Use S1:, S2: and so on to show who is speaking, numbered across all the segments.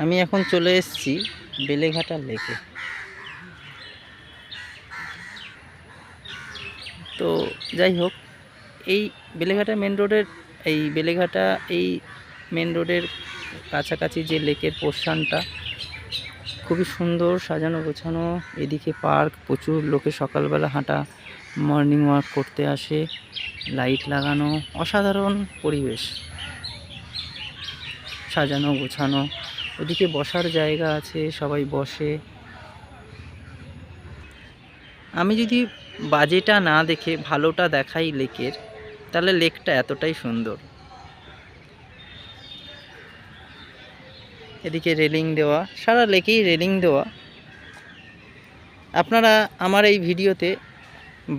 S1: আমি এখন চলে এসেছি বেলেঘাটা লেকে। তো যাই হোক, এই বেলেঘাটা মেন রোডের মেন রোডের কাছাকাছি যে লেকের পোর্শনটা খুবই সুন্দর, সাজানো গোছানো। এদিকে পার্ক, প্রচুর লোকে সকালবেলা হাঁটা মর্নিং ওয়াক করতে আসে, লাইট লাগানো, অসাধারণ পরিবেশ, সাজানো গোছানো। ওদিকে বসার জায়গা আছে, সবাই বসে। আমি যদি বাজেটা না দেখে ভালোটা দেখাই লেকের, তাহলে লেকটা এতটাই সুন্দর। এদিকে রেলিং দেওয়া, সারা লেকেই রেলিং দেওয়া। আপনারা আমার এই ভিডিওতে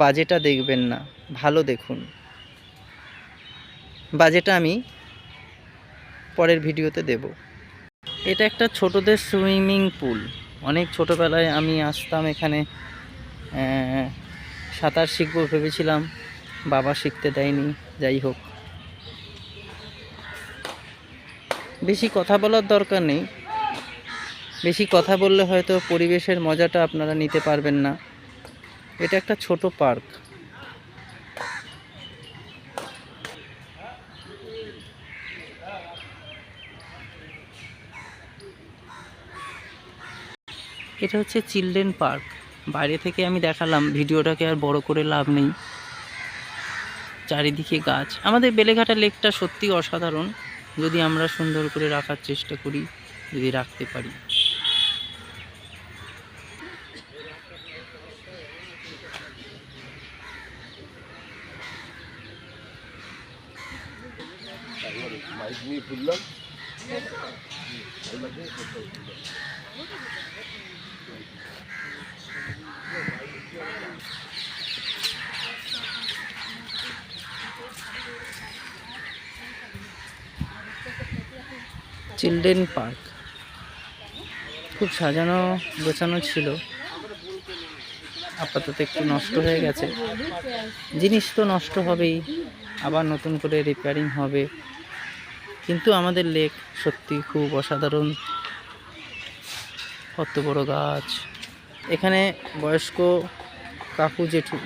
S1: বাজেটা দেখবেন না, ভালো দেখুন। বাজেটা আমি পরের ভিডিওতে দেব। এটা একটা ছোটদের সুইমিং পুল। অনেক ছোটোবেলায় আমি আসতাম এখানে, সাঁতার শিখবো ভেবেছিলাম, বাবা শিখতে দেয়নি। যাই হোক, বেশি কথা বলার দরকার নেই। বেশি কথা বললে হয়তো পরিবেশের মজাটা আপনারা নিতে পারবেন না। এটা একটা ছোট পার্ক। এটা হচ্ছে চিলড্রেন পার্ক। বাইরে থেকে আমি দেখালাম, ভিডিওটাকে আর বড় করে লাভ নেই। চারিদিকে গাছ। আমাদের বেলেঘাটা লেকটা সত্যি অসাধারণ, যদি আমরা সুন্দর করে রাখার চেষ্টা করি, যদি রাখতে পারি। চিলড্রেন পার্ক খুব সাজানো গোছানো ছিল, আপাতত একটু নষ্ট হয়ে গেছে। জিনিস তো নষ্ট হবেই, আবার নতুন করে রিপেয়ারিং হবে। কিন্তু আমাদের লেক সত্যি খুব অসাধারণ। কত বড় গাছ! এখানে বয়স্ক কাকু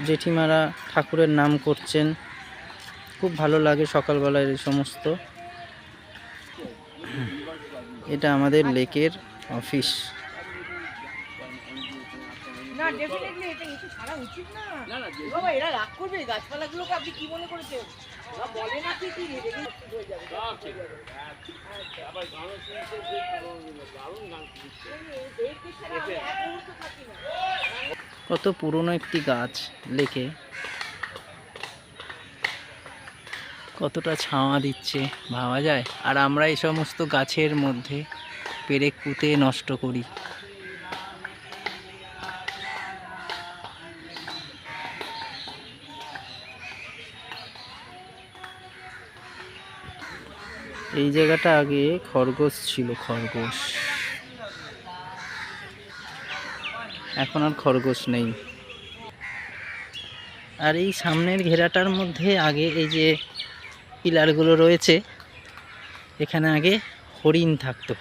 S1: জেঠিমারা ঠাকুরের নাম করছেন। খুব ভালো লাগে সকালবেলায় এই সমস্ত। এটা আমাদের লেকের অফিস। না, ডেফিনেটলি এটা কিছু ছাড়া উচিত না। না না বাবা, এরা রাগ করবে। গাছপালাগুলোকে আপনি কি মনে করেছেন? ওরা বলে না কি কি হয়ে যাবে। আবার গান শুনতে দারুণ গান শুনতে। কত পুরনো একটি গাছ লেকে, কতটা ছাওয়া দিচ্ছে ভাবা যায়। আর আমরা এই সমস্ত গাছের মধ্যে পেরেক পুঁতে নষ্ট করি। এই জায়গাটা আগে খরগোশ ছিল, খরগোশ। এখন আর খরগোশ নেই। আর এই সামনের ঘেরাটার মধ্যে আগে এই যে পিলারগুলো রয়েছে, এখানে আগে হরিণ থাকতো।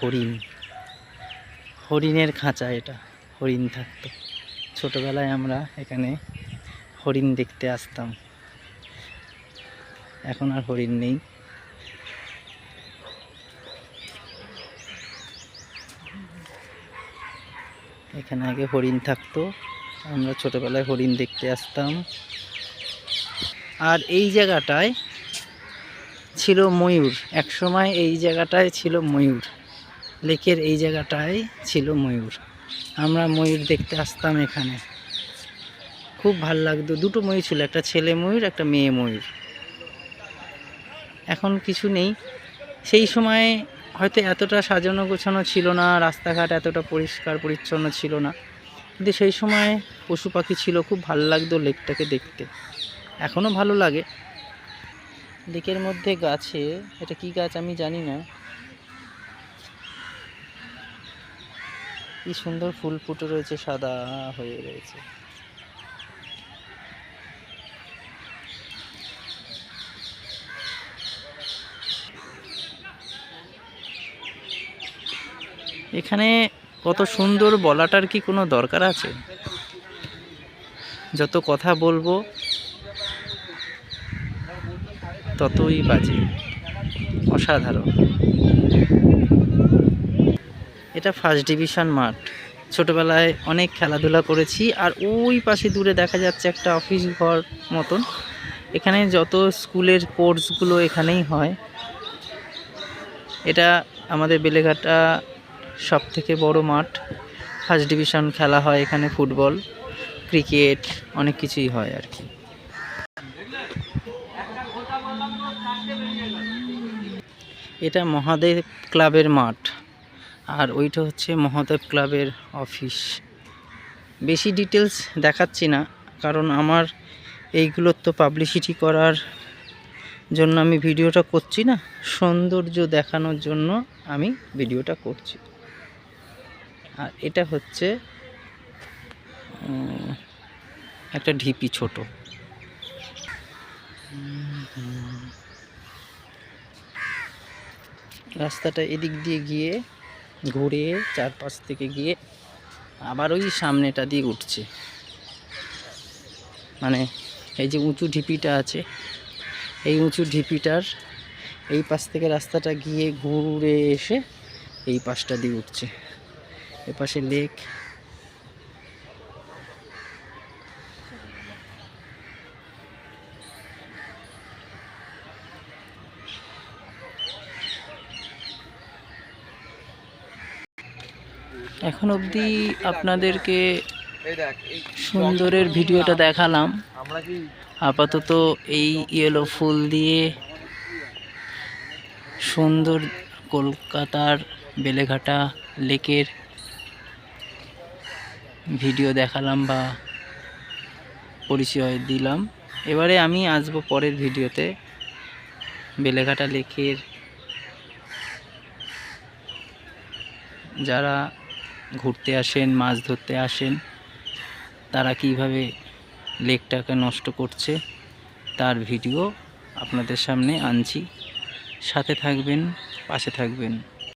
S1: হরিণের খাঁচা এটা, হরিণ থাকতো। ছোটবেলায় আমরা এখানে হরিণ দেখতে আসতাম। এখন আর হরিণ নেই। এখানে আগে হরিণ থাকতো, আমরা ছোটবেলায় হরিণ দেখতে আসতাম। আর এই জায়গাটায় ছিল ময়ূর। এক সময় এই জায়গাটায় ছিল ময়ূর, লেকের এই জায়গাটায় ছিল ময়ূর। আমরা ময়ূর দেখতে আসতাম এখানে, খুব ভাল লাগতো। দুটো ময়ূর ছিল, একটা ছেলে ময়ূর, একটা মেয়ে ময়ূর। এখন কিছু নেই। সেই সময় হয়তো এতটা সাজানো গোছানো ছিল না, রাস্তাঘাট এতটা পরিষ্কার পরিচ্ছন্ন ছিল না, কিন্তু সেই সময় পশু পাখি ছিল, খুব ভালো লাগতো লেকটাকে দেখতে। এখনও ভালো লাগে। লেকের মধ্যে গাছে, এটা কি গাছ আমি জানি না, কি সুন্দর ফুল ফুটে রয়েছে, সাদা হয়ে রয়েছে। এখানে কত সুন্দর বলাটার কি কোনো দরকার আছে? যত কথা বলবো ততই বাজে। অসাধারণ। এটা ফার্স্ট ডিভিশন মাঠ। ছোটবেলায় অনেক খেলাধুলা করেছি। আর ওই পাশে দূরে দেখা যাচ্ছে একটা অফিস ঘর মতন। এখানে যত স্কুলের কোর্সগুলো এখানেই হয়। এটা আমাদের বেলেঘাটা সব থেকে বড় মাঠ। ফার্স্ট ডিভিশন খেলা হয় এখানে, ফুটবল, ক্রিকেট, অনেক কিছুই হয় আর কি। এটা মহাদেব ক্লাবের মাঠ, আর ওইটা হচ্ছে মহাদেব ক্লাবের অফিস। বেশি ডিটেলস দেখাচ্ছি না, কারণ আমার এইগুলোর তো পাবলিসিটি করার জন্য আমি ভিডিওটা করছি না, সৌন্দর্য দেখানোর জন্য আমি ভিডিওটা করছি। আর এটা হচ্ছে একটা ঢিপি ছোট। রাস্তাটা এদিক দিয়ে গিয়ে ঘুরে চারপাশ থেকে গিয়ে আবার ওই সামনেটা দিয়ে উঠছে। মানে এই যে উঁচু ঢিপিটা আছে, এই উঁচু ঢিপিটার এই পাশ থেকে রাস্তাটা গিয়ে ঘুরে এসে এই পাশটা দিয়ে উঠছে। এপাশে লেক। এখন অবধি আপনাদেরকে সুন্দরের ভিডিওটা দেখালাম। আপাতত এই ইয়েলো ফুল দিয়ে সুন্দর কলকাতার বেলেঘাটা লেকের ভিডিও দেখালাম বা পরিচয় দিলাম। এবারে আমি আসবো পরের ভিডিওতে বেলেঘাটা লেকের যারা ঘুরতে আসেন, মাছ ধরতে আসেন, তারা কিভাবে লেকটাকে নষ্ট করছে তার ভিডিও আপনাদের সামনে আনছি। সাথে থাকবেন, পাশে থাকবেন।